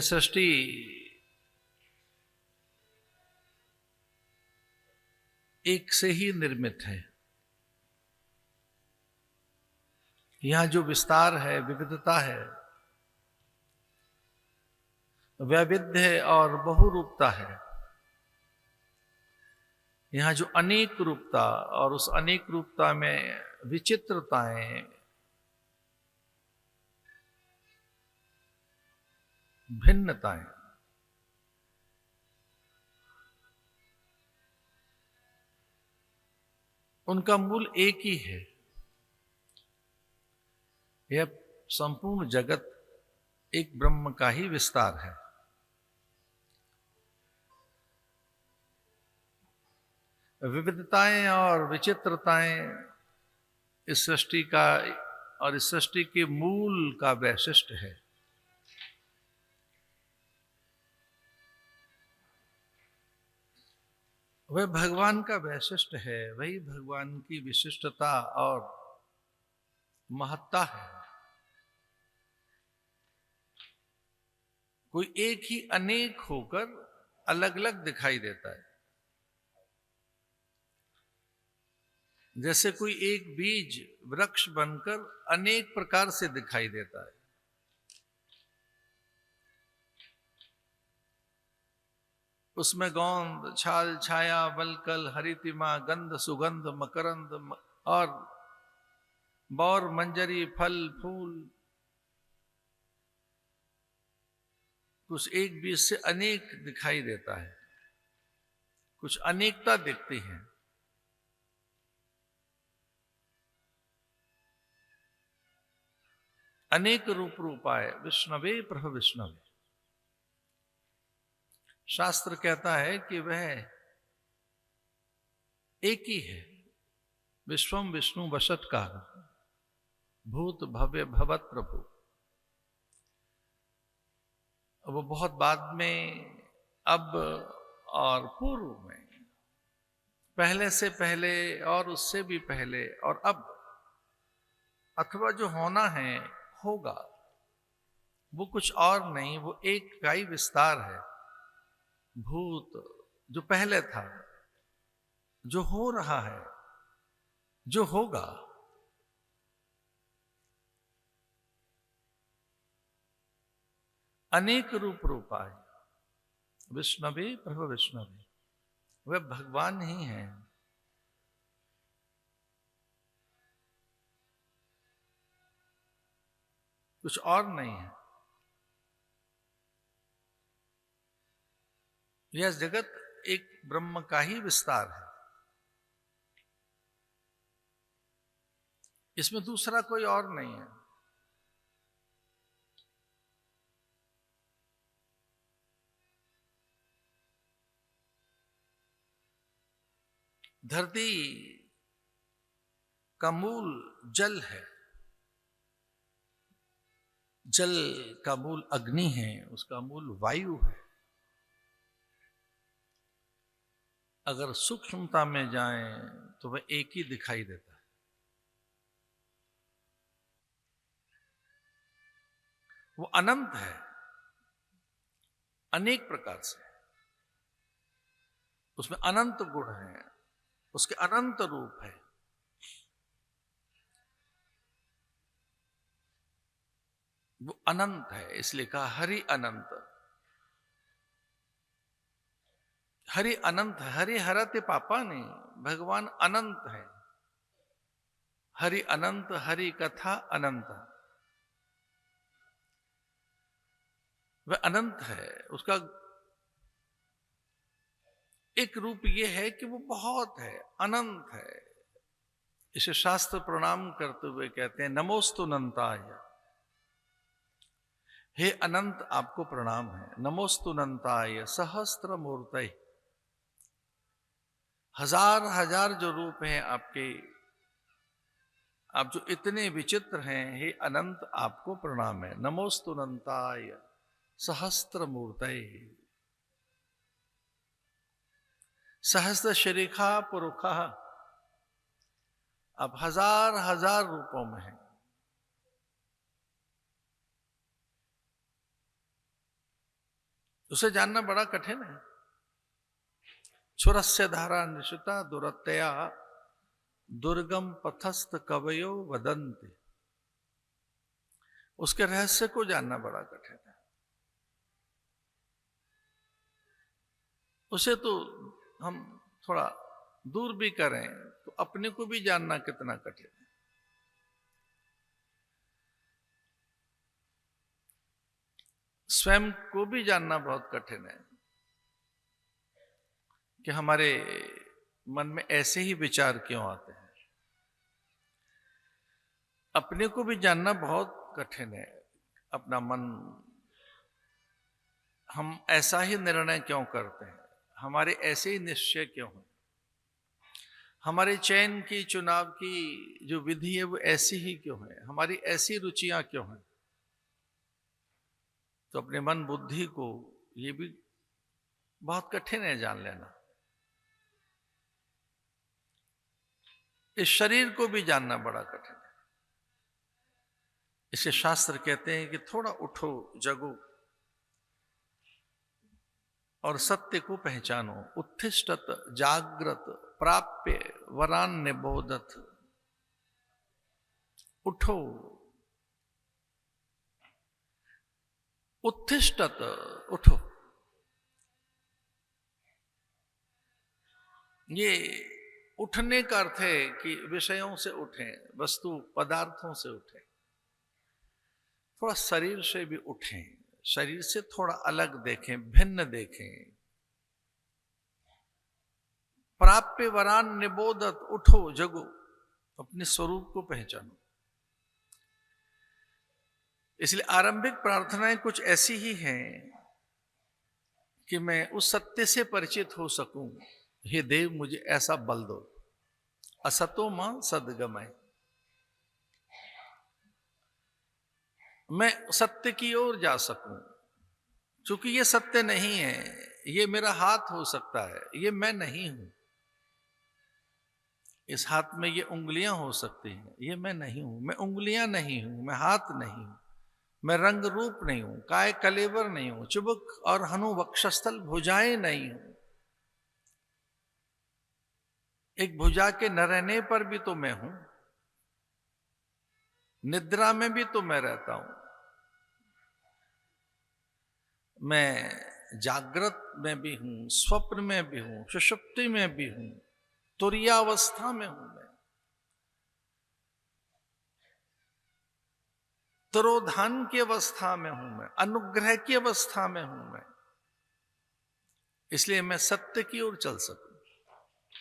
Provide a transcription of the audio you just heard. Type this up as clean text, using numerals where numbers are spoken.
यह सृष्टि एक से ही निर्मित है। यहां जो विस्तार है, विविधता है, वैविध्य और बहुरूपता है, यहां जो अनेक रूपता और उस अनेक रूपता में विचित्रताएं, भिन्नताएं, उनका मूल एक ही है। यह संपूर्ण जगत एक ब्रह्म का ही विस्तार है। विविधताएं और विचित्रताएं इस सृष्टि का और इस सृष्टि के मूल का वैशिष्ट्य है। वह भगवान का वैशिष्ट्य है, वही भगवान की विशिष्टता और महत्ता है। कोई एक ही अनेक होकर अलग अलग दिखाई देता है। जैसे कोई एक बीज वृक्ष बनकर अनेक प्रकार से दिखाई देता है। उसमें गौंद, छाल, छाया, वलकल, हरितिमा, गंध, सुगंध, मकरंद और बौर, मंजरी, फल, फूल, कुछ एक बीज से अनेक दिखाई देता है। कुछ अनेकता दिखती है। अनेक रूप रूपाय विष्णवे प्रभ विष्णवे। शास्त्र कहता है कि वह एक ही है। विश्वम विष्णु वशत्कार, भूत भव्य भवत प्रभु। वो बहुत बाद में, अब और पूर्व में, पहले से पहले और उससे भी पहले और अब, अथवा जो होना है होगा, वो कुछ और नहीं, वो एक का ही विस्तार है। भूत जो पहले था, जो हो रहा है, जो होगा, अनेक रूप रूपाय विष्णवे प्रभु विष्णवे। वह भगवान ही है। कुछ और नहीं है। यह जगत एक ब्रह्म का ही विस्तार है। इसमें दूसरा कोई और नहीं है। धरती का मूल जल है, जल का मूल अग्नि है, उसका मूल वायु है। अगर सूक्ष्मता में जाएं तो वह एक ही दिखाई देता है। वो अनंत है, अनेक प्रकार से। उसमें अनंत गुण हैं, उसके अनंत रूप है। वो अनंत है, इसलिए कहा हरि अनंत। हरि अनंत है। हरि हरते पापा नहीं, भगवान अनंत है। हरि अनंत, हरि कथा अनंत। वह अनंत है। उसका एक रूप यह है कि वो बहुत है, अनंत है। इसे शास्त्र प्रणाम करते हुए कहते हैं नमोस्तु अनंताय। हे अनंत, आपको प्रणाम है। नमोस्तु अनंताय सहस्त्र मूर्तये। हजार हजार जो रूप हैं आपके, आप जो इतने विचित्र हैं, हे अनंत, आपको प्रणाम है। नमोस्तु अनंताय सहस्त्र मूर्तये। सहस्त्र शरीखा पुरुखा। आप हजार हजार रूपों में हैं। उसे जानना बड़ा कठिन है। छुरस्य धारा निश्चिता दुरतया दुर्गम पथस्थ कवयो वदन्ति। उसके रहस्य को जानना बड़ा कठिन है। उसे तो हम थोड़ा दूर भी करें तो अपने को भी जानना कितना कठिन है। स्वयं को भी जानना बहुत कठिन है कि हमारे मन में ऐसे ही विचार क्यों आते हैं। अपने को भी जानना बहुत कठिन है। अपना मन, हम ऐसा ही निर्णय क्यों करते हैं, हमारे ऐसे ही निश्चय क्यों हैं, हमारे चयन की, चुनाव की जो विधि है वो ऐसी ही क्यों है, हमारी ऐसी रुचियां क्यों हैं। तो अपने मन बुद्धि को ये भी बहुत कठिन है जान लेना। इस शरीर को भी जानना बड़ा कठिन है। इसे शास्त्र कहते हैं कि थोड़ा उठो, जगो और सत्य को पहचानो। उत्तिष्ठत जागृत प्राप्य वरान निबोधत। उठो, उत्तिष्ठत, उठो। ये उठने का अर्थ है कि विषयों से उठें, वस्तु पदार्थों से उठें, थोड़ा शरीर से भी उठें, शरीर से थोड़ा अलग देखें, भिन्न देखें। प्राप्य वरान निबोधत, उठो, जगो, अपने स्वरूप को पहचानो। इसलिए आरंभिक प्रार्थनाएं कुछ ऐसी ही हैं कि मैं उस सत्य से परिचित हो सकूं। हे देव, मुझे ऐसा बल दो। असतो मां सद्गमय, मैं सत्य की ओर जा सकूं। क्योंकि ये सत्य नहीं है, ये मेरा हाथ हो सकता है, ये मैं नहीं हूं। इस हाथ में ये उंगलियां हो सकती हैं, ये मैं नहीं हूं। मैं उंगलियां नहीं हूं, मैं हाथ नहीं हूं, मैं रंग रूप नहीं हूं, काय कलेवर नहीं हूं, चुबुक और हनु वक्षस्थल भुजाएं नहीं हूं। एक भुजा के न रहने पर भी तो मैं हूं, निद्रा में भी तो मैं रहता हूं, मैं जागृत में भी हूं, स्वप्न में भी हूं, सुषुप्ति में भी हूं, तुरीयावस्था में हूं, मैं तिरोधान की अवस्था में हूं, मैं अनुग्रह की अवस्था में हूं मैं। इसलिए मैं सत्य की ओर चल सकूं।